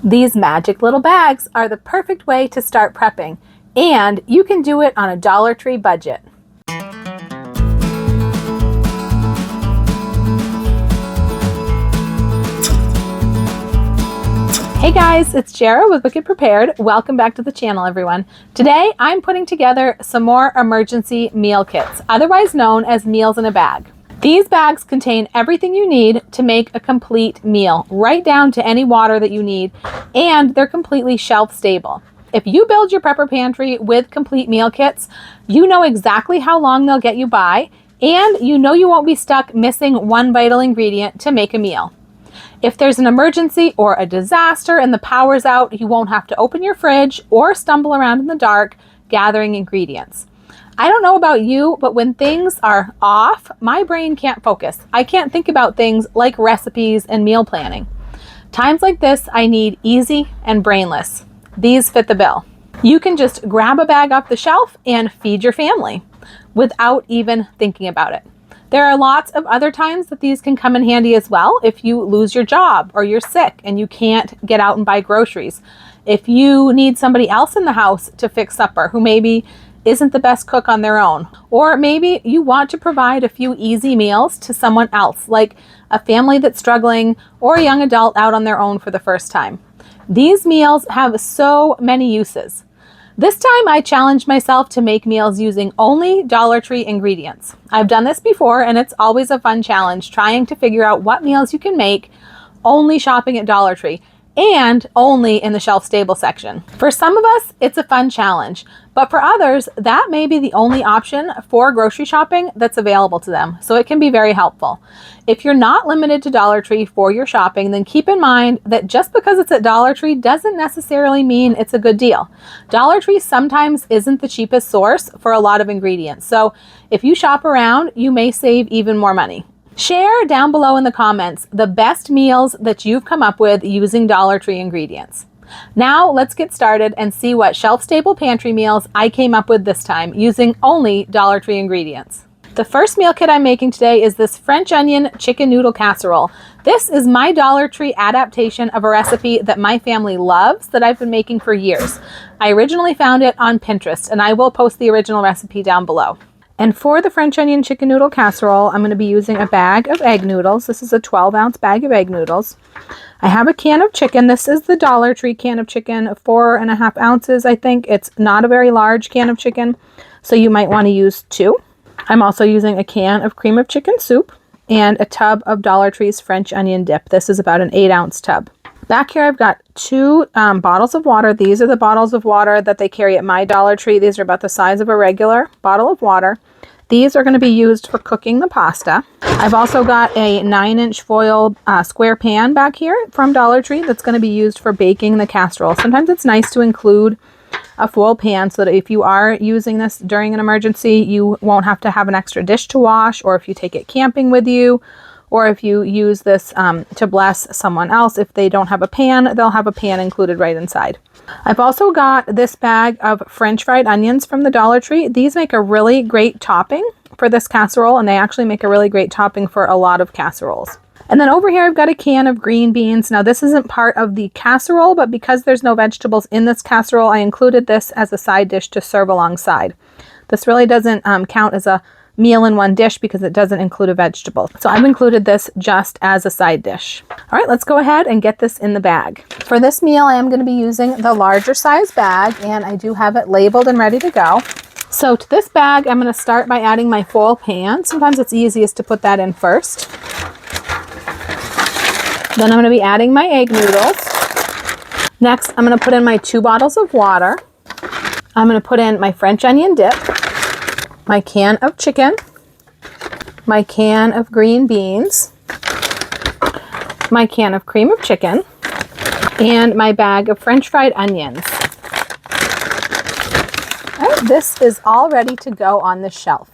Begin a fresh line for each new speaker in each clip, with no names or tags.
These magic little bags are the perfect way to start prepping, and you can do it on a Dollar Tree budget. Hey guys, it's Jara with Wicked Prepared. Welcome back to the channel, everyone. Today I'm putting together some more emergency meal kits, otherwise known as meals in a bag. These bags contain everything you need to make a complete meal, right down to any water that you need, and they're completely shelf stable. If you build your Prepper Pantry with complete meal kits, you know exactly how long they'll get you by, and you know you won't be stuck missing one vital ingredient to make a meal. If there's an emergency or a disaster and the power's out, you won't have to open your fridge or stumble around in the dark gathering ingredients. I don't know about you, but when things are off, my brain can't focus. I can't think about things like recipes and meal planning. Times like this, I need easy and brainless. These fit the bill. You can just grab a bag off the shelf and feed your family without even thinking about it. There are lots of other times that these can come in handy as well. If you lose your job or you're sick and you can't get out and buy groceries. If you need somebody else in the house to fix supper who maybe isn't the best cook on their own. Or maybe you want to provide a few easy meals to someone else, like a family that's struggling or a young adult out on their own for the first time. These meals have so many uses. This time I challenged myself to make meals using only Dollar Tree ingredients. I've done this before and it's always a fun challenge trying to figure out what meals you can make only shopping at Dollar Tree and only in the shelf stable section. For some of us, it's a fun challenge, but for others, that may be the only option for grocery shopping that's available to them, so it can be very helpful. If you're not limited to Dollar Tree for your shopping, then keep in mind that just because it's at Dollar Tree doesn't necessarily mean it's a good deal. Dollar Tree sometimes isn't the cheapest source for a lot of ingredients, so if you shop around, you may save even more money. Share down below in the comments the best meals that you've come up with using Dollar Tree ingredients. Now let's get started and see what shelf-stable pantry meals I came up with this time using only Dollar Tree ingredients. The first meal kit I'm making today is this French onion chicken noodle casserole. This is my Dollar Tree adaptation of a recipe that my family loves that I've been making for years. I originally found it on Pinterest and I will post the original recipe down below. And for the French onion chicken noodle casserole, I'm going to be using a bag of egg noodles. This is a 12-ounce bag of egg noodles. I have a can of chicken. This is the Dollar Tree can of chicken, 4.5 ounces, I think. It's not a very large can of chicken, so you might want to use 2. I'm also using a can of cream of chicken soup and a tub of Dollar Tree's French onion dip. This is about an 8-ounce tub. Back here I've got 2 bottles of water. These are the bottles of water that they carry at my Dollar Tree. These are about the size of a regular bottle of water. These are going to be used for cooking the pasta. I've also got a 9-inch foil square pan back here from Dollar Tree that's going to be used for baking the casserole. Sometimes it's nice to include a foil pan so that if you are using this during an emergency, you won't have to have an extra dish to wash, or if you take it camping with you, or if you use this to bless someone else. If they don't have a pan, they'll have a pan included right inside. I've also got this bag of French fried onions from the Dollar Tree. These make a really great topping for this casserole, and they actually make a really great topping for a lot of casseroles. And then over here I've got a can of green beans. Now this isn't part of the casserole, but because there's no vegetables in this casserole, I included this as a side dish to serve alongside. This really doesn't count as a meal in one dish because it doesn't include a vegetable. So I've included this just as a side dish. All right, let's go ahead and get this in the bag. For this meal, I am going to be using the larger size bag, and I do have it labeled and ready to go. So to this bag, I'm going to start by adding my foil pan. Sometimes it's easiest to put that in first. Then I'm going to be adding my egg noodles. Next, I'm going to put in my 2 bottles of water. I'm going to put in my French onion dip, my can of chicken, my can of green beans, my can of cream of chicken, and my bag of French fried onions. All right, this is all ready to go on the shelf.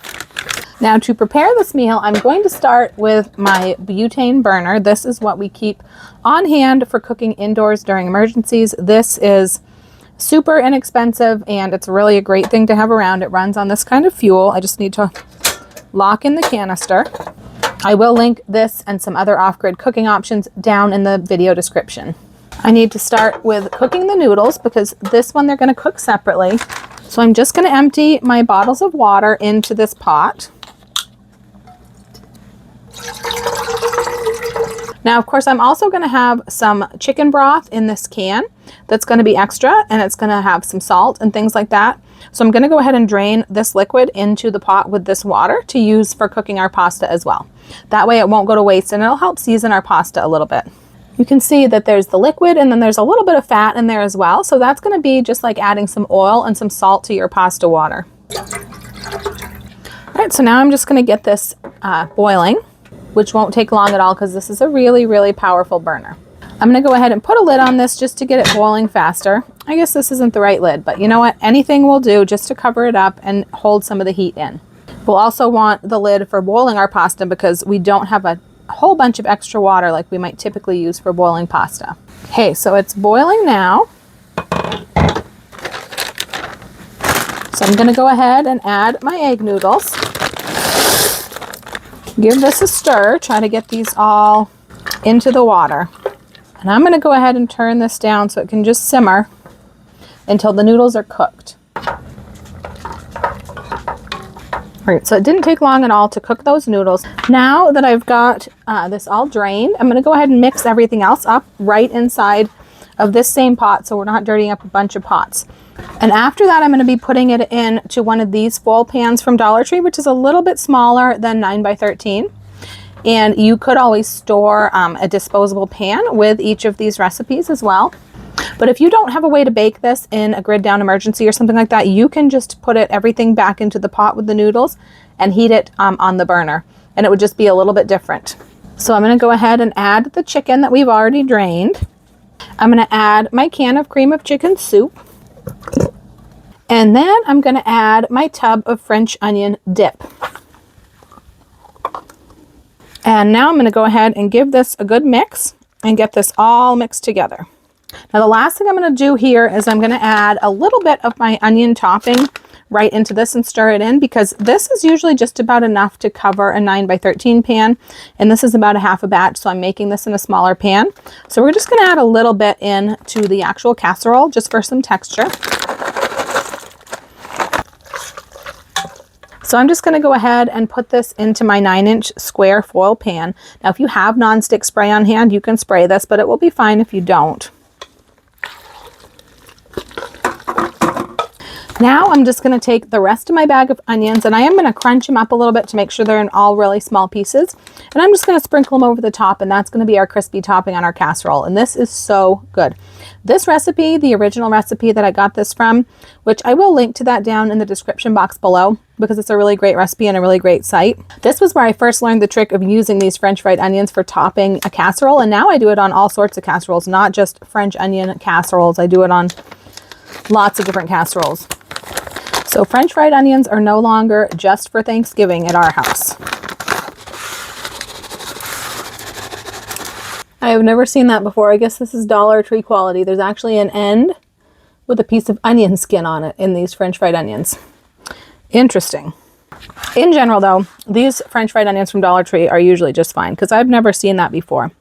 Now to prepare this meal, I'm going to start with my butane burner. This is what we keep on hand for cooking indoors during emergencies. This is super inexpensive and it's really a great thing to have around. It runs on this kind of fuel. I just need to lock in the canister. I will link this and some other off-grid cooking options down in the video description. I need to start with cooking the noodles because this one they're going to cook separately. So I'm just going to empty my bottles of water into this pot. Now, of course, I'm also going to have some chicken broth in this can that's going to be extra, and it's going to have some salt and things like that. So I'm going to go ahead and drain this liquid into the pot with this water to use for cooking our pasta as well. That way it won't go to waste, and it'll help season our pasta a little bit. You can see that there's the liquid and then there's a little bit of fat in there as well. So that's going to be just like adding some oil and some salt to your pasta water. All right, so now I'm just going to get this boiling, which won't take long at all because this is a really, really powerful burner. I'm going to go ahead and put a lid on this just to get it boiling faster. I guess this isn't the right lid, but you know what? Anything will do just to cover it up and hold some of the heat in. We'll also want the lid for boiling our pasta because we don't have a whole bunch of extra water like we might typically use for boiling pasta. Okay, so it's boiling now. So I'm going to go ahead and add my egg noodles. Give this a stir, try to get these all into the water. And I'm going to go ahead and turn this down so it can just simmer until the noodles are cooked. All right, so it didn't take long at all to cook those noodles. Now that I've got this all drained, I'm going to go ahead and mix everything else up right inside of this same pot so we're not dirtying up a bunch of pots. And after that, I'm going to be putting it into one of these full pans from Dollar Tree, which is a little bit smaller than 9 by 13. And you could always store a disposable pan with each of these recipes as well. But if you don't have a way to bake this in a grid down emergency or something like that, you can just put everything back into the pot with the noodles and heat it on the burner. And it would just be a little bit different. So I'm going to go ahead and add the chicken that we've already drained. I'm going to add my can of cream of chicken soup. And then I'm going to add my tub of French onion dip. And now I'm going to go ahead and give this a good mix and get this all mixed together. Now the last thing I'm going to do here is I'm going to add a little bit of my onion topping right into this and stir it in because this is usually just about enough to cover a 9 by 13 pan, and this is about a half a batch, so I'm making this in a smaller pan. So we're just going to add a little bit into the actual casserole just for some texture. So I'm just going to go ahead and put this into my 9-inch square foil pan. Now if you have nonstick spray on hand, you can spray this, but it will be fine if you don't. Now I'm just going to take the rest of my bag of onions and I am going to crunch them up a little bit to make sure they're in all really small pieces. And I'm just going to sprinkle them over the top, and that's going to be our crispy topping on our casserole. And this is so good. This recipe, the original recipe that I got this from, which I will link to that down in the description box below because it's a really great recipe and a really great site. This was where I first learned the trick of using these French fried onions for topping a casserole. And now I do it on all sorts of casseroles, not just French onion casseroles. I do it on lots of different casseroles. So French fried onions are no longer just for Thanksgiving at our house. I have never seen that before. I guess this is Dollar Tree quality. There's actually an end with a piece of onion skin on it in these French fried onions. Interesting. In general though, these French fried onions from Dollar Tree are usually just fine because I've never seen that before.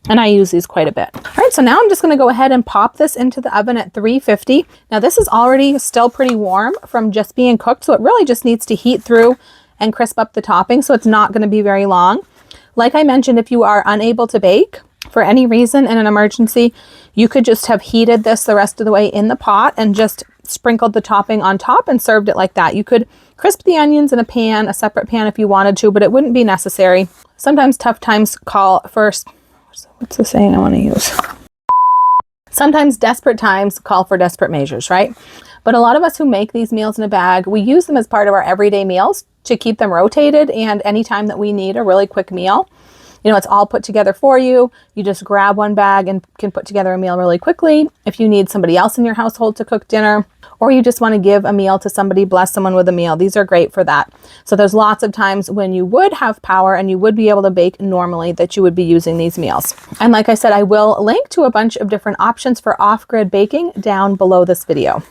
And I use these quite a bit. All right, so now I'm just gonna go ahead and pop this into the oven at 350. Now this is already still pretty warm from just being cooked, so it really just needs to heat through and crisp up the topping, so it's not gonna be very long. Like I mentioned, if you are unable to bake for any reason in an emergency, you could just have heated this the rest of the way in the pot and just sprinkled the topping on top and served it like that. You could crisp the onions in a pan, a separate pan if you wanted to, but it wouldn't be necessary. Sometimes tough times call for what's the saying I want to use? Sometimes desperate times call for desperate measures, right? But a lot of us who make these meals in a bag, we use them as part of our everyday meals to keep them rotated, and anytime that we need a really quick meal, you know, it's all put together for you. You just grab one bag and can put together a meal really quickly. If you need somebody else in your household to cook dinner, or you just want to give a meal to somebody, bless someone with a meal, these are great for that. So there's lots of times when you would have power and you would be able to bake normally that you would be using these meals. And like I said, I will link to a bunch of different options for off-grid baking down below this video.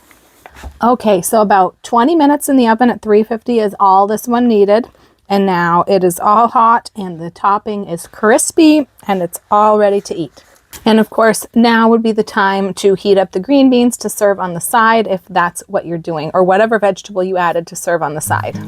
Okay, so about 20 minutes in the oven at 350 is all this one needed. And now it is all hot and the topping is crispy and it's all ready to eat. And of course, now would be the time to heat up the green beans to serve on the side if that's what you're doing, or whatever vegetable you added to serve on the side.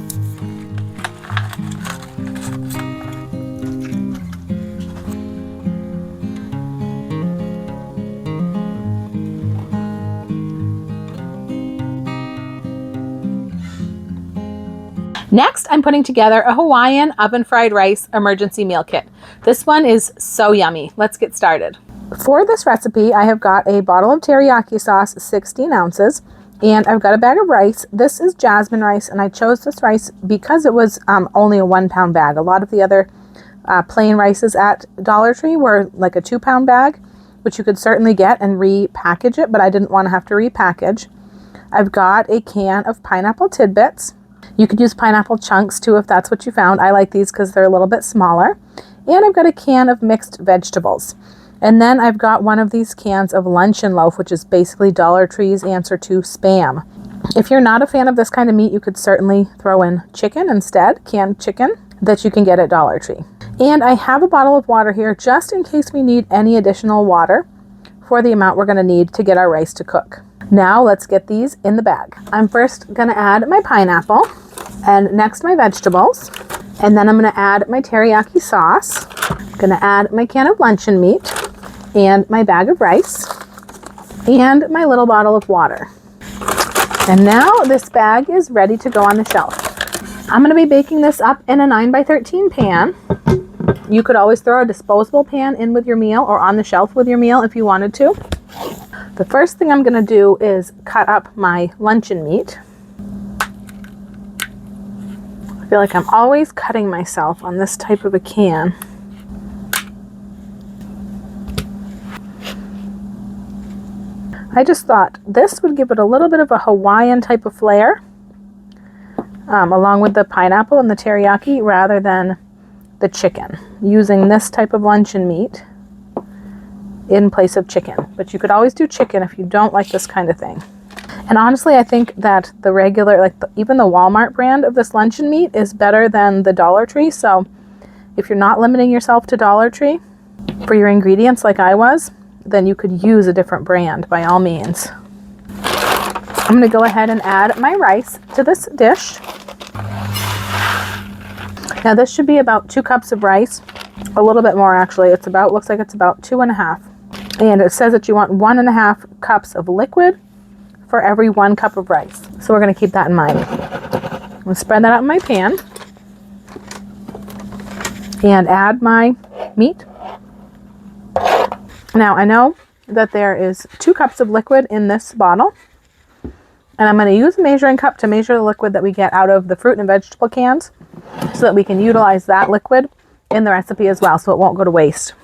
Next, I'm putting together a Hawaiian oven fried rice emergency meal kit. This one is so yummy. Let's get started. For this recipe, I have got a bottle of teriyaki sauce, 16 ounces, and I've got a bag of rice. This is jasmine rice, and I chose this rice because it was only a 1 pound bag. A lot of the other plain rices at Dollar Tree were like a 2 pound bag, which you could certainly get and repackage it, but I didn't want to have to repackage. I've got a can of pineapple tidbits. You could use pineapple chunks too if that's what you found. I like these because they're a little bit smaller. And I've got a can of mixed vegetables. And then I've got one of these cans of luncheon loaf, which is basically Dollar Tree's answer to Spam. If you're not a fan of this kind of meat, you could certainly throw in chicken instead, canned chicken that you can get at Dollar Tree. And I have a bottle of water here just in case we need any additional water for the amount we're going to need to get our rice to cook. Now let's get these in the bag. I'm first going to add my pineapple and next my vegetables. And then I'm going to add my teriyaki sauce. I'm going to add my can of luncheon meat and my bag of rice and my little bottle of water. And now this bag is ready to go on the shelf. I'm going to be baking this up in a 9 by 13 pan. You could always throw a disposable pan in with your meal or on the shelf with your meal if you wanted to. The first thing I'm going to do is cut up my luncheon meat. I feel like I'm always cutting myself on this type of a can. I just thought this would give it a little bit of a Hawaiian type of flair, along with the pineapple and the teriyaki rather than the chicken, using this type of luncheon meat in place of chicken. But you could always do chicken if you don't like this kind of thing. And honestly, I think that the regular, even the Walmart brand of this luncheon meat is better than the Dollar Tree. So if you're not limiting yourself to Dollar Tree for your ingredients like I was, then you could use a different brand by all means. I'm going to go ahead and add my rice to this dish. Now this should be about 2 cups of rice, a little bit more actually. Looks like it's about 2.5. And it says that you want 1.5 cups of liquid for every 1 cup of rice. So we're going to keep that in mind. I'm going to spread that out in my pan and add my meat. Now I know that there is 2 cups of liquid in this bottle, and I'm going to use a measuring cup to measure the liquid that we get out of the fruit and vegetable cans so that we can utilize that liquid in the recipe as well so it won't go to waste.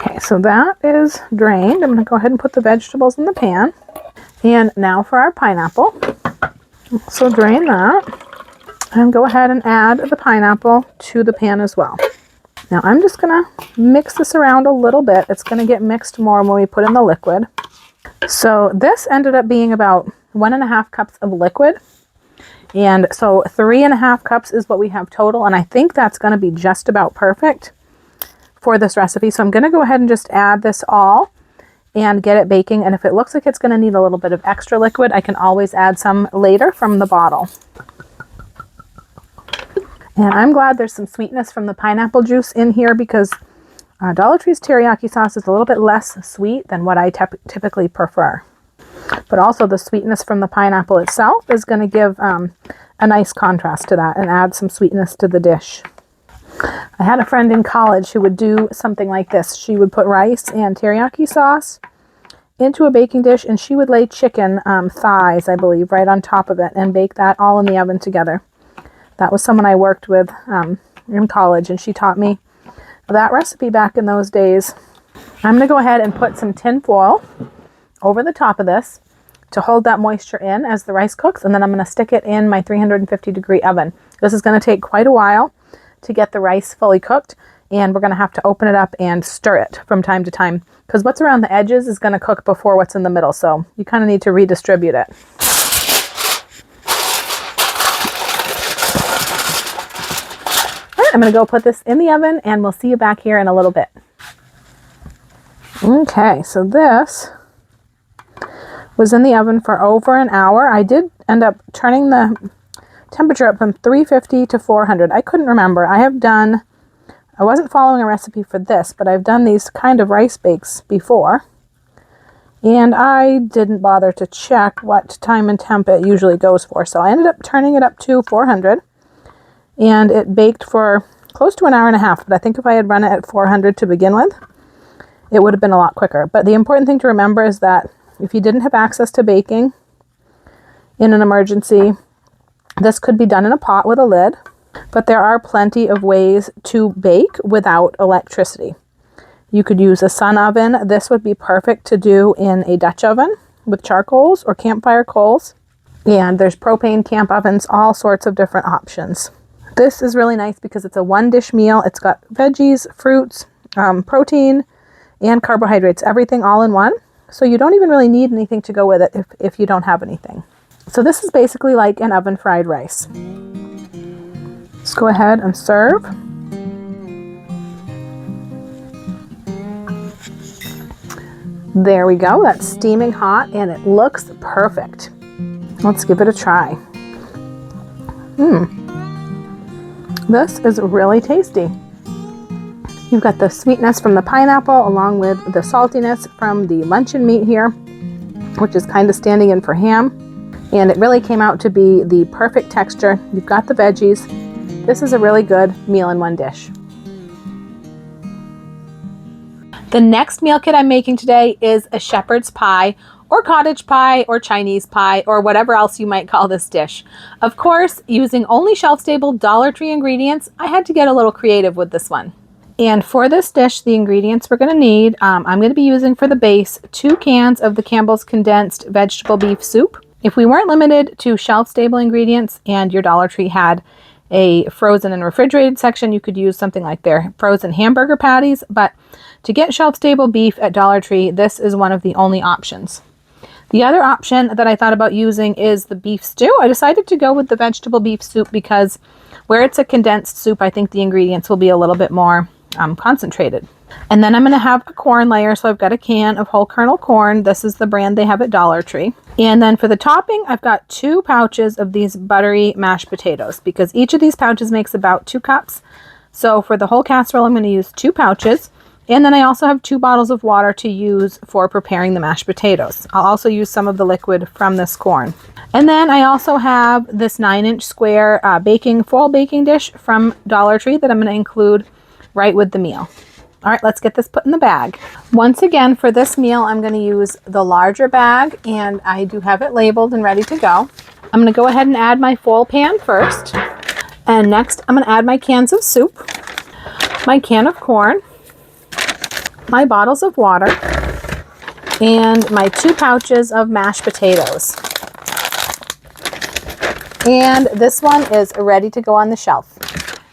Okay, so that is drained. I'm going to go ahead and put the vegetables in the pan. And now for our pineapple. So drain that and go ahead and add the pineapple to the pan as well. Now I'm just going to mix this around a little bit. It's going to get mixed more when we put in the liquid. So this ended up being about 1.5 cups of liquid. And so 3.5 cups is what we have total. And I think that's going to be just about perfect for this recipe. So I'm going to go ahead and just add this all and get it baking. And if it looks like it's going to need a little bit of extra liquid, I can always add some later from the bottle. And I'm glad there's some sweetness from the pineapple juice in here because Dollar Tree's teriyaki sauce is a little bit less sweet than what I typically prefer. But also the sweetness from the pineapple itself is going to give a nice contrast to that and add some sweetness to the dish. I had a friend in college who would do something like this. She would put rice and teriyaki sauce into a baking dish, and she would lay chicken thighs, I believe, right on top of it and bake that all in the oven together. That was someone I worked with in college, and she taught me that recipe back in those days. I'm going to go ahead and put some tin foil over the top of this to hold that moisture in as the rice cooks, and then I'm going to stick it in my 350-degree oven. This is going to take quite a while to get the rice fully cooked, and we're going to have to open it up and stir it from time to time because what's around the edges is going to cook before what's in the middle, so you kind of need to redistribute it. right, I'm going to go put this in the oven and we'll see you back here in a little bit. Okay, so this was in the oven for over an hour. I did end up turning the temperature up from 350 to 400. I couldn't remember. I wasn't following a recipe for this, but I've done these kind of rice bakes before. And I didn't bother to check what time and temp it usually goes for. So I ended up turning it up to 400. And it baked for close to an hour and a half. But I think if I had run it at 400 to begin with, it would have been a lot quicker. But the important thing to remember is that if you didn't have access to baking in an emergency, this could be done in a pot with a lid. But there are plenty of ways to bake without electricity. You could use a sun oven. This would be perfect to do in a Dutch oven with charcoals or campfire coals. And there's propane camp ovens, all sorts of different options. This is really nice because it's a one-dish meal. It's got veggies, fruits, protein, and carbohydrates, everything all in one. So you don't even really need anything to go with it if you don't have anything. So this is basically like an oven fried rice. Let's go ahead and serve. There we go. That's steaming hot and it looks perfect. Let's give it a try. This is really tasty. You've got the sweetness from the pineapple along with the saltiness from the luncheon meat here, which is kind of standing in for ham. And it really came out to be the perfect texture. You've got the veggies. This is a really good meal in one dish. The next meal kit I'm making today is a shepherd's pie or cottage pie or Chinese pie or whatever else you might call this dish. Of course, using only shelf-stable Dollar Tree ingredients, I had to get a little creative with this one. And for this dish, the ingredients we're going to need, I'm going to be using for the base 2 cans of the Campbell's condensed vegetable beef soup. If we weren't limited to shelf-stable ingredients and your Dollar Tree had a frozen and refrigerated section, you could use something like their frozen hamburger patties. But to get shelf-stable beef at Dollar Tree, this is one of the only options. The other option that I thought about using is the beef stew. I decided to go with the vegetable beef soup because where it's a condensed soup, I think the ingredients will be a little bit more concentrated. And then I'm going to have a corn layer. So I've got a can of whole kernel corn. This is the brand they have at Dollar Tree. And then for the topping, I've got 2 pouches of these buttery mashed potatoes because each of these pouches makes about 2 cups. So for the whole casserole, I'm going to use 2 pouches. And then I also have 2 bottles of water to use for preparing the mashed potatoes. I'll also use some of the liquid from this corn. And then I also have this 9-inch square foil baking dish from Dollar Tree that I'm going to include right with the meal. All right, let's get this put in the bag. Once again, for this meal, I'm going to use the larger bag, and I do have it labeled and ready to go. I'm going to go ahead and add my foil pan first. And next, I'm going to add my cans of soup, my can of corn, my bottles of water, and my 2 pouches of mashed potatoes. And this one is ready to go on the shelf.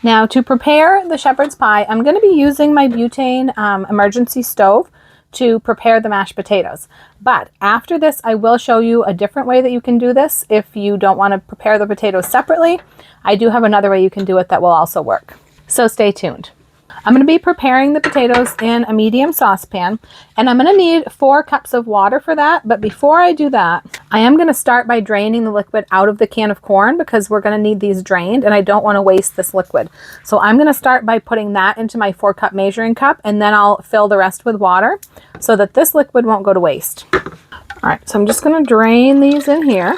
Now to prepare the shepherd's pie, I'm going to be using my butane emergency stove to prepare the mashed potatoes. But after this, I will show you a different way that you can do this. If you don't want to prepare the potatoes separately, I do have another way you can do it that will also work. So stay tuned. I'm going to be preparing the potatoes in a medium saucepan, and I'm going to need 4 cups of water for that. But before I do that, I am going to start by draining the liquid out of the can of corn because we're going to need these drained and I don't want to waste this liquid. So I'm going to start by putting that into my 4-cup measuring cup, and then I'll fill the rest with water so that this liquid won't go to waste. All right, so I'm just going to drain these in here.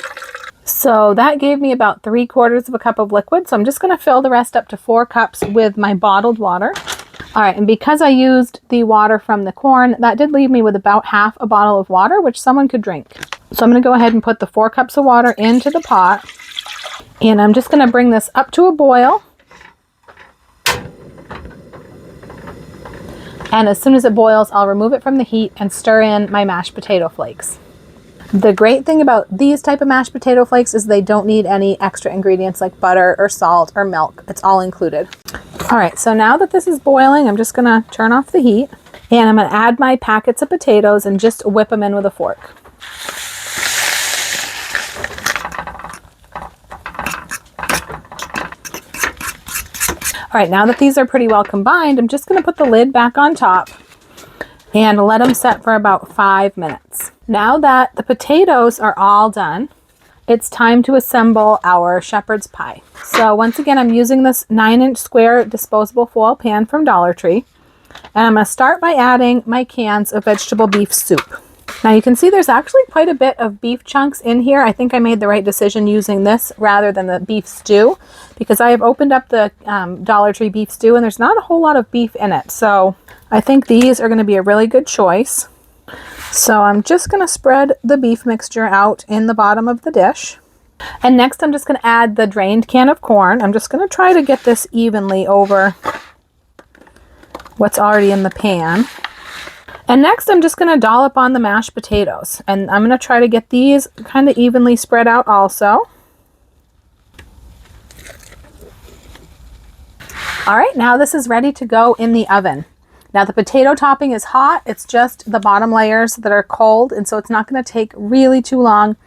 So that gave me about 3/4 of a cup of liquid. So I'm just going to fill the rest up to 4 cups with my bottled water. All right, and because I used the water from the corn, that did leave me with about half a bottle of water, which someone could drink. So I'm going to go ahead and put the 4 cups of water into the pot. And I'm just going to bring this up to a boil. And as soon as it boils, I'll remove it from the heat and stir in my mashed potato flakes. The great thing about these type of mashed potato flakes is they don't need any extra ingredients like butter or salt or milk. It's all included. All right, so now that this is boiling, I'm just going to turn off the heat and I'm going to add my packets of potatoes and just whip them in with a fork. All right, now that these are pretty well combined, I'm just going to put the lid back on top and let them set for about 5 minutes. Now that the potatoes are all done, it's time to assemble our shepherd's pie. So once again, I'm using this 9-inch square disposable foil pan from Dollar Tree. And I'm going to start by adding my cans of vegetable beef soup. Now you can see there's actually quite a bit of beef chunks in here. I think I made the right decision using this rather than the beef stew, because I have opened up the Dollar Tree beef stew and there's not a whole lot of beef in it. So I think these are going to be a really good choice. So I'm just going to spread the beef mixture out in the bottom of the dish. And next I'm just going to add the drained can of corn. I'm just going to try to get this evenly over what's already in the pan. And next I'm just going to dollop on the mashed potatoes, and I'm going to try to get these kind of evenly spread out also. All right, now this is ready to go in the oven. Now the potato topping is hot, it's just the bottom layers that are cold, and so it's not going to take really too long.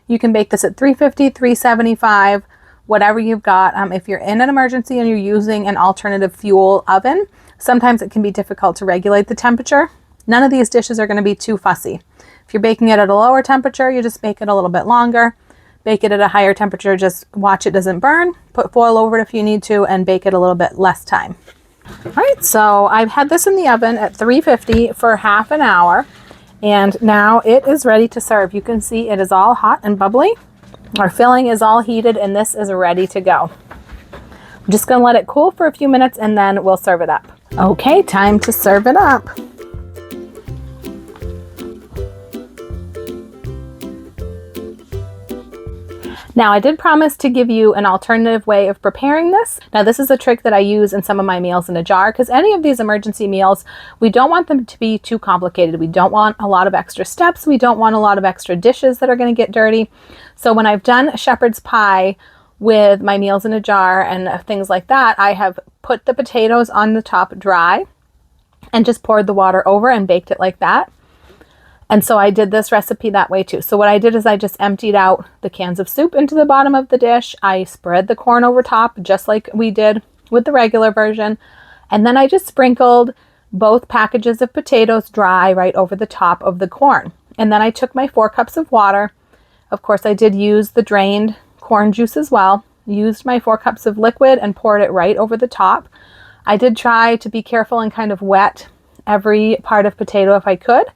You can bake this at 350, 375, whatever you've got. If you're in an emergency and you're using an alternative fuel oven, sometimes it can be difficult to regulate the temperature. None of these dishes are going to be too fussy. If you're baking it at a lower temperature, you just bake it a little bit longer. Bake it at a higher temperature, just watch it doesn't burn. Put foil over it if you need to, and bake it a little bit less time. All right, so I've had this in the oven at 350 for half an hour, and now it is ready to serve. You can see it is all hot and bubbly. Our filling is all heated, and this is ready to go. I'm just going to let it cool for a few minutes, and then we'll serve it up. Okay, time to serve it up. Now I did promise to give you an alternative way of preparing this. Now this is a trick that I use in some of my meals in a jar, because any of these emergency meals, we don't want them to be too complicated. We don't want a lot of extra steps. We don't want a lot of extra dishes that are going to get dirty. So when I've done a shepherd's pie with my meals in a jar and things like that, I have put the potatoes on the top dry and just poured the water over and baked it like that. And so I did this recipe that way too. So what I did is I just emptied out the cans of soup into the bottom of the dish. I spread the corn over top just like we did with the regular version. And then I just sprinkled both packages of potatoes dry right over the top of the corn. And then I took my 4 cups of water. Of course, I did use the drained corn juice as well. Used my 4 cups of liquid and poured it right over the top. I did try to be careful and kind of wet every part of potato if I could.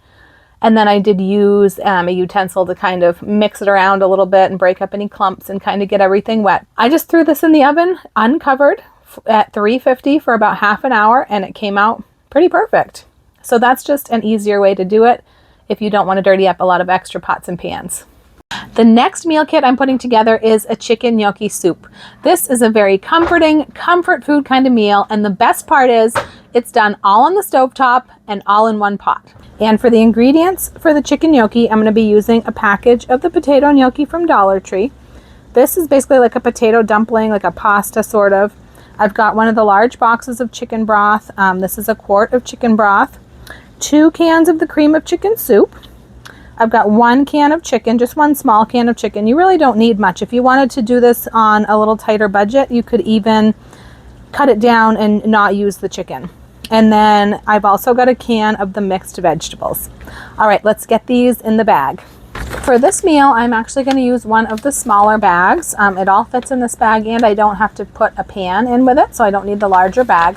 And then I did use a utensil to kind of mix it around a little bit and break up any clumps and kind of get everything wet. I just threw this in the oven uncovered at 350 for about half an hour, and it came out pretty perfect. So that's just an easier way to do it if you don't want to dirty up a lot of extra pots and pans. The next meal kit I'm putting together is a chicken gnocchi soup. This is a very comforting, comfort food kind of meal, and the best part is it's done all on the stovetop and all in one pot. And for the ingredients for the chicken gnocchi, I'm going to be using a package of the potato gnocchi from Dollar Tree. This is basically like a potato dumpling, like a pasta sort of. I've got one of the large boxes of chicken broth. This is a quart of chicken broth, 2 cans of the cream of chicken soup. I've got 1 can of chicken, just 1 small can of chicken. You really don't need much. If you wanted to do this on a little tighter budget, you could even cut it down and not use the chicken. And then I've also got a can of the mixed vegetables. All right, let's get these in the bag. For this meal, I'm actually going to use one of the smaller bags. It all fits in this bag, and I don't have to put a pan in with it, so I don't need the larger bag.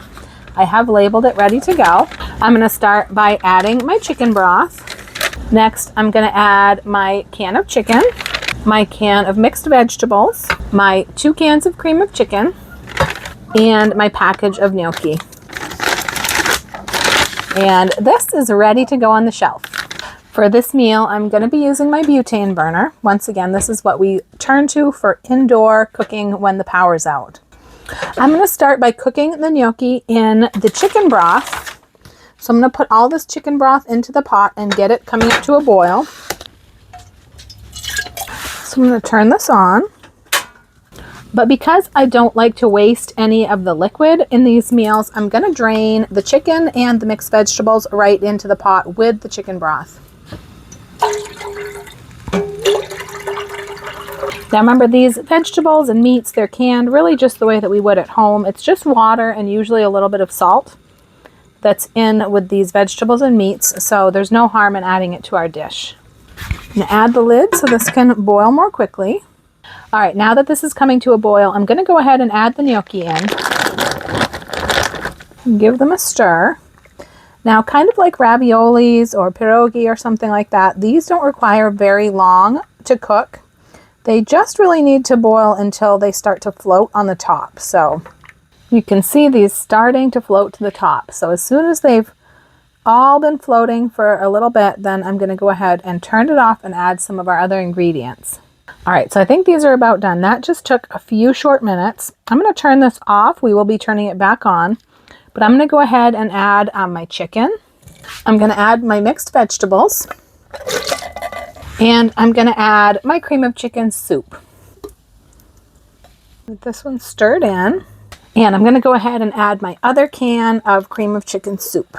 I have labeled it ready to go. I'm going to start by adding my chicken broth. Next, I'm going to add my can of chicken, my can of mixed vegetables, my 2 cans of cream of chicken, and my package of gnocchi. And this is ready to go on the shelf. For this meal, I'm going to be using my butane burner. Once again, this is what we turn to for indoor cooking when the power's out. I'm going to start by cooking the gnocchi in the chicken broth. So I'm going to put all this chicken broth into the pot and get it coming up to a boil. So I'm going to turn this on. But because I don't like to waste any of the liquid in these meals, I'm going to drain the chicken and the mixed vegetables right into the pot with the chicken broth. Now remember, these vegetables and meats, they're canned really just the way that we would at home. It's just water and usually a little bit of salt that's in with these vegetables and meats, so there's no harm in adding it to our dish. I'm going to add the lid so this can boil more quickly. All right, now that this is coming to a boil, I'm going to go ahead and add the gnocchi in and give them a stir. Now, kind of like raviolis or pierogi or something like that, these don't require very long to cook. They just really need to boil until they start to float on the top. So you can see these starting to float to the top. So as soon as they've all been floating for a little bit, then I'm going to go ahead and turn it off and add some of our other ingredients. All right, so I think these are about done. That just took a few short minutes. I'm going to turn this off. We will be turning it back on, but I'm going to go ahead and add my chicken. I'm going to add my mixed vegetables, and I'm going to add my cream of chicken soup. Get this one stirred in, and I'm going to go ahead and add my other can of cream of chicken soup.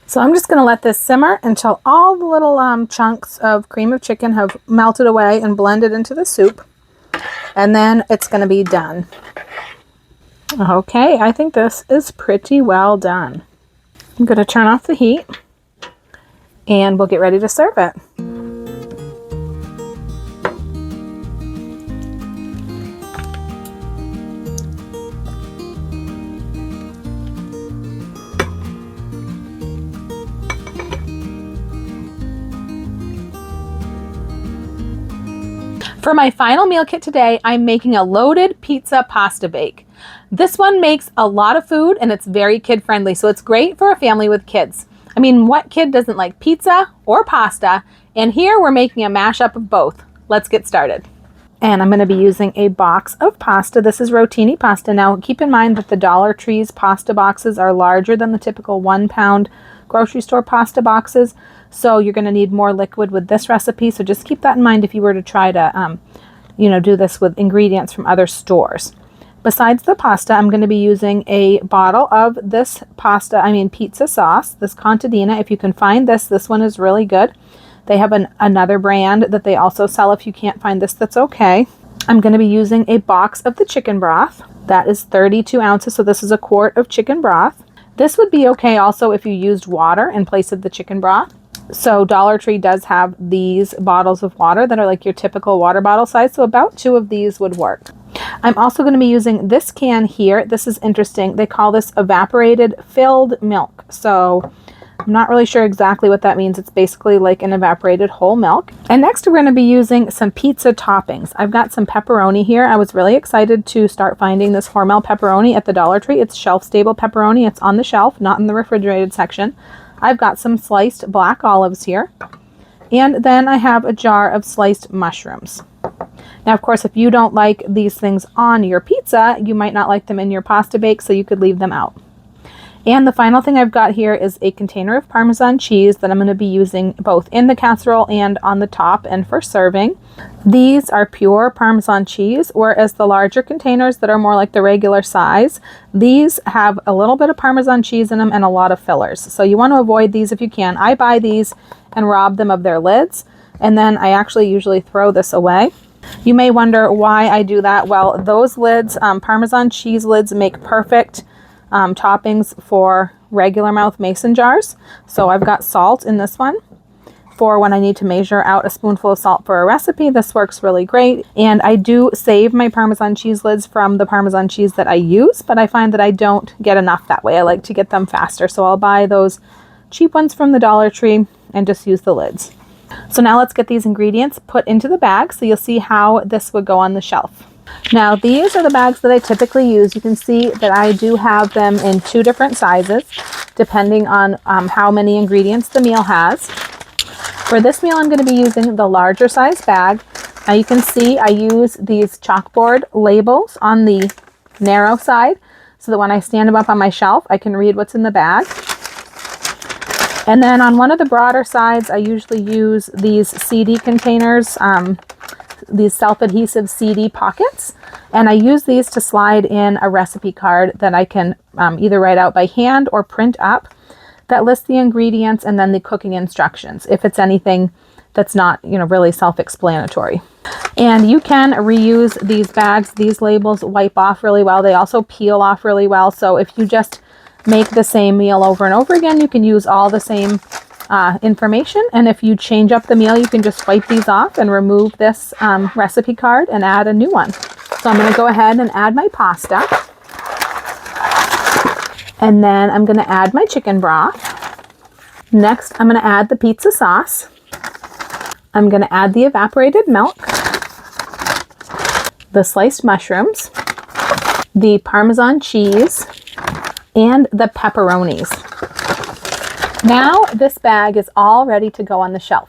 So I'm just going to let this simmer until all the little chunks of cream of chicken have melted away and blended into the soup. And then it's going to be done. Okay, I think this is pretty well done. I'm going to turn off the heat and we'll get ready to serve it. For my final meal kit today, I'm making a loaded pizza pasta bake. This one makes a lot of food and it's very kid friendly, so it's great for a family with kids. I mean, what kid doesn't like pizza or pasta? And here we're making a mashup of both. Let's get started. And I'm going to be using a box of pasta. This is rotini pasta. Now keep in mind that the Dollar Tree's pasta boxes are larger than the typical 1 pound grocery store pasta boxes. So you're going to need more liquid with this recipe. So just keep that in mind if you were to try to, do this with ingredients from other stores. Besides the pasta, I'm going to be using a bottle of this pizza sauce, this contadina. If you can find this one is really good. They have another brand that they also sell. If you can't find this, that's okay. I'm going to be using a box of the chicken broth. That is 32 ounces, so this is a quart of chicken broth. This would be okay also if you used water in place of the chicken broth. So Dollar Tree does have these bottles of water that are like your typical water bottle size, so about 2 of these would work. I'm also going to be using this can here. This is interesting. They call this evaporated filled milk. So I'm not really sure exactly what that means. It's basically like an evaporated whole milk. And next we're going to be using some pizza toppings. I've got some pepperoni here. I was really excited to start finding this Hormel pepperoni at the Dollar Tree. It's shelf-stable pepperoni. It's on the shelf, not in the refrigerated section. I've got some sliced black olives here. And then I have a jar of sliced mushrooms. Now, of course, if you don't like these things on your pizza, you might not like them in your pasta bake, so you could leave them out. And the final thing I've got here is a container of Parmesan cheese that I'm going to be using both in the casserole and on the top and for serving. These are pure Parmesan cheese, whereas the larger containers that are more like the regular size, these have a little bit of Parmesan cheese in them and a lot of fillers. So you want to avoid these if you can. I buy these and rob them of their lids, and then I actually usually throw this away. You may wonder why I do that. Well, those lids, Parmesan cheese lids, make perfect toppings for regular mouth mason jars. So I've got salt in this one for when I need to measure out a spoonful of salt for a recipe. This works really great. And I do save my Parmesan cheese lids from the Parmesan cheese that I use, but I find that I don't get enough that way. I like to get them faster. So I'll buy those cheap ones from the Dollar Tree and just use the lids. So now let's get these ingredients put into the bag so you'll see how this would go on the shelf. Now these are the bags that I typically use. You can see that I do have them in 2 different sizes depending on how many ingredients the meal has. For this meal I'm going to be using the larger size bag. Now you can see I use these chalkboard labels on the narrow side so that when I stand them up on my shelf I can read what's in the bag. And then on one of the broader sides I usually use these CD containers, these self-adhesive CD pockets, and I use these to slide in a recipe card that I can either write out by hand or print up that lists the ingredients and then the cooking instructions if it's anything that's not, you know, really self-explanatory. And you can reuse these bags. These labels wipe off really well. They also peel off really well. So if you just make the same meal over and over again, you can use all the same information. And if you change up the meal, you can just wipe these off and remove this recipe card and add a new one. So I'm going to go ahead and add my pasta. And then I'm going to add my chicken broth. Next, I'm going to add the pizza sauce. I'm going to add the evaporated milk, the sliced mushrooms, the Parmesan cheese, and the pepperonis. Now this bag is all ready to go on the shelf,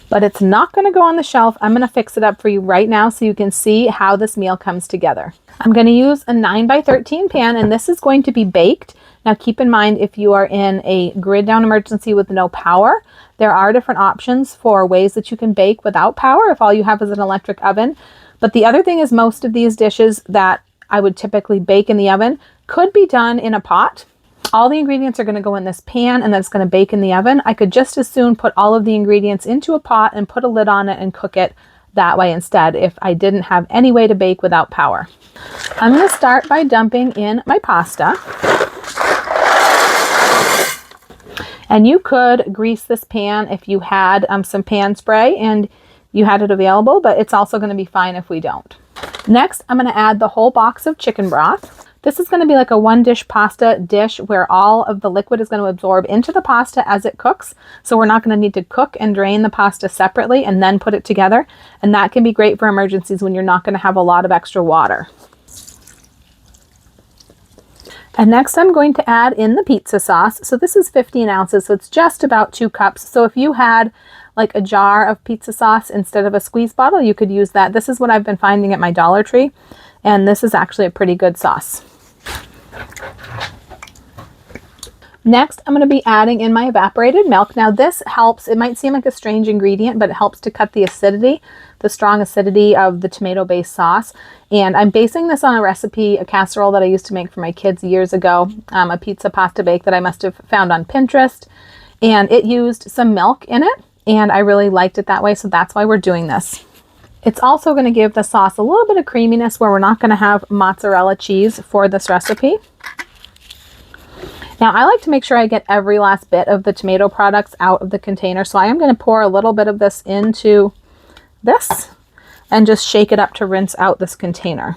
but it's not going to go on the shelf. I'm going to fix it up for you right now so you can see how this meal comes together. I'm going to use a 9x13 pan, and this is going to be baked. Now keep in mind, if you are in a grid down emergency with no power, there are different options for ways that you can bake without power if all you have is an electric oven. But the other thing is, most of these dishes that I would typically bake in the oven could be done in a pot. All the ingredients are going to go in this pan and then it's going to bake in the oven. I could just as soon put all of the ingredients into a pot and put a lid on it and cook it that way instead if I didn't have any way to bake without power. I'm going to start by dumping in my pasta. And you could grease this pan if you had some pan spray and you had it available, but it's also going to be fine if we don't. Next, I'm going to add the whole box of chicken broth. This is going to be like a 1-dish pasta dish where all of the liquid is going to absorb into the pasta as it cooks. So we're not going to need to cook and drain the pasta separately and then put it together. And that can be great for emergencies when you're not going to have a lot of extra water. And next I'm going to add in the pizza sauce. So this is 15 ounces, so it's just about 2 cups. So if you had like a jar of pizza sauce instead of a squeeze bottle, you could use that. This is what I've been finding at my Dollar Tree, and this is actually a pretty good sauce. Next, I'm going to be adding in my evaporated milk. Now this helps, it might seem like a strange ingredient, but it helps to cut the acidity, the strong acidity of the tomato-based sauce. And I'm basing this on a recipe, a casserole that I used to make for my kids years ago, a pizza pasta bake that I must have found on Pinterest. And it used some milk in it, and I really liked it that way, so that's why we're doing this. It's also going to give the sauce a little bit of creaminess where we're not going to have mozzarella cheese for this recipe. Now I like to make sure I get every last bit of the tomato products out of the container, so I am going to pour a little bit of this into this and just shake it up to rinse out this container.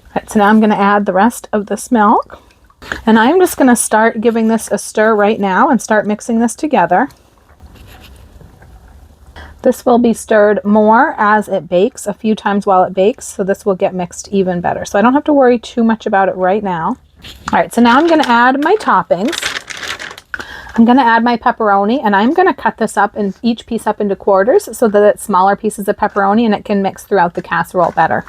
Alright, so now I'm going to add the rest of this milk, and I'm just going to start giving this a stir right now and start mixing this together. This will be stirred more as it bakes, a few times while it bakes, so this will get mixed even better. So I don't have to worry too much about it right now. All right, so now I'm going to add my toppings. I'm going to add my pepperoni, and I'm going to cut this up and each piece up into quarters so that it's smaller pieces of pepperoni and it can mix throughout the casserole better.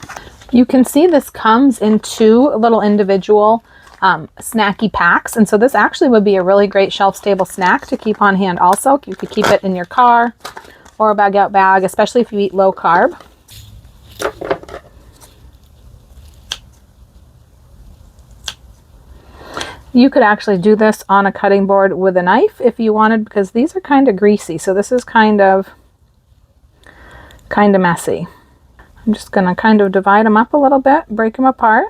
You can see this comes in 2 little individual snacky packs, and so this actually would be a really great shelf-stable snack to keep on hand also. You could keep it in your car or a bug-out bag, especially if you eat low carb. You could actually do this on a cutting board with a knife if you wanted, because these are kind of greasy, so this is kind of messy. I'm just going to kind of divide them up a little bit, break them apart.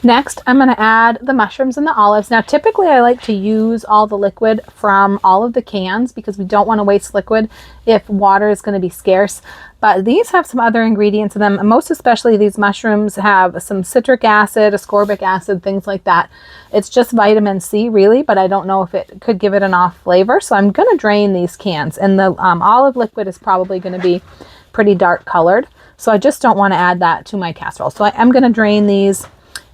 Next, I'm going to add the mushrooms and the olives. Now, typically I like to use all the liquid from all of the cans because we don't want to waste liquid if water is going to be scarce. But these have some other ingredients in them. Most especially these mushrooms have some citric acid, ascorbic acid, things like that. It's just vitamin C really, but I don't know if it could give it an off flavor. So I'm going to drain these cans, and the olive liquid is probably going to be pretty dark colored. So I just don't want to add that to my casserole. So I am going to drain these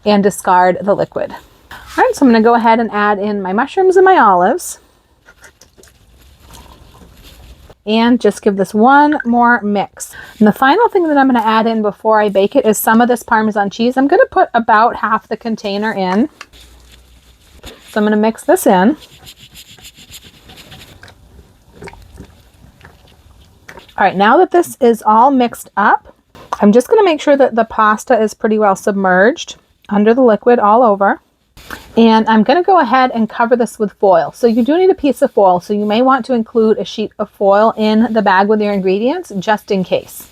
and discard the liquid. All right, so I'm going to go ahead and add in my mushrooms and my olives. And just give this one more mix. And the final thing that I'm going to add in before I bake it is some of this Parmesan cheese. I'm going to put about half the container in. So I'm going to mix this in. All right, now that this is all mixed up, I'm just going to make sure that the pasta is pretty well submerged under the liquid all over. And I'm going to go ahead and cover this with foil. So you do need a piece of foil, so you may want to include a sheet of foil in the bag with your ingredients just in case.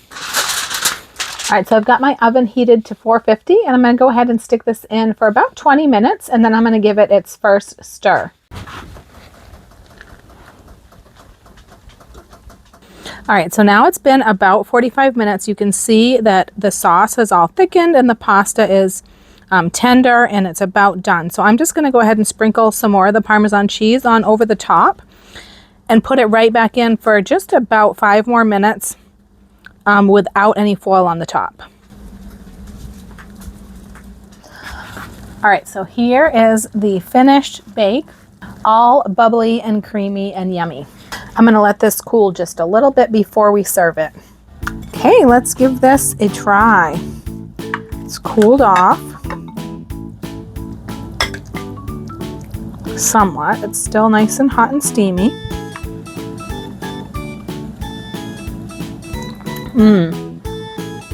All right, so I've got my oven heated to 450, and I'm going to go ahead and stick this in for about 20 minutes, and then I'm going to give it its first stir. All right, so now it's been about 45 minutes. You can see that the sauce has all thickened and the pasta is tender and it's about done. So I'm just going to go ahead and sprinkle some more of the Parmesan cheese on over the top and put it right back in for just about 5 more minutes without any foil on the top. All right, so here is the finished bake, all bubbly and creamy and yummy. I'm going to let this cool just a little bit before we serve it. Okay, let's give this a try. It's cooled off somewhat. It's still nice and hot and steamy.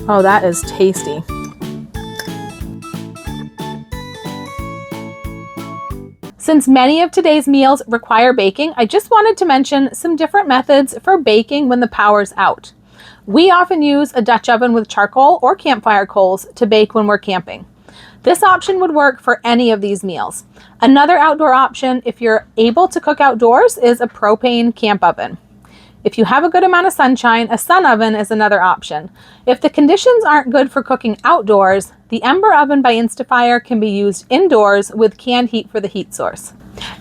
Oh, that is tasty. Since many of today's meals require baking, I just wanted to mention some different methods for baking when the power's out. We often use a Dutch oven with charcoal or campfire coals to bake when we're camping. This option would work for any of these meals. Another outdoor option, if you're able to cook outdoors, is a propane camp oven. If you have a good amount of sunshine, a sun oven is another option. If the conditions aren't good for cooking outdoors, the Ember oven by Instafire can be used indoors with canned heat for the heat source.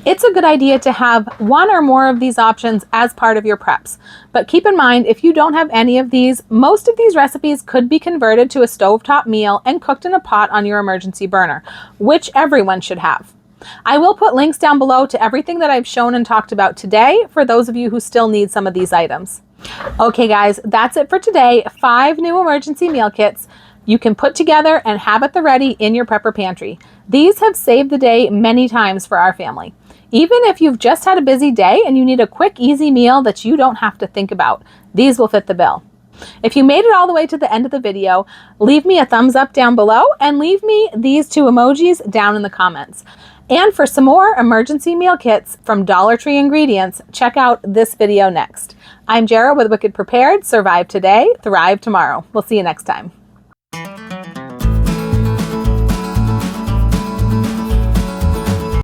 It's a good idea to have one or more of these options as part of your preps. But keep in mind, if you don't have any of these, most of these recipes could be converted to a stovetop meal and cooked in a pot on your emergency burner, which everyone should have. I will put links down below to everything that I've shown and talked about today for those of you who still need some of these items. Okay guys, that's it for today. 5 new emergency meal kits you can put together and have at the ready in your Prepper Pantry. These have saved the day many times for our family. Even if you've just had a busy day and you need a quick, easy meal that you don't have to think about, these will fit the bill. If you made it all the way to the end of the video, leave me a thumbs up down below and leave me these 2 emojis down in the comments. And for some more emergency meal kits from Dollar Tree ingredients, check out this video next. I'm Jara with Wicked Prepared. Survive today, thrive tomorrow. We'll see you next time.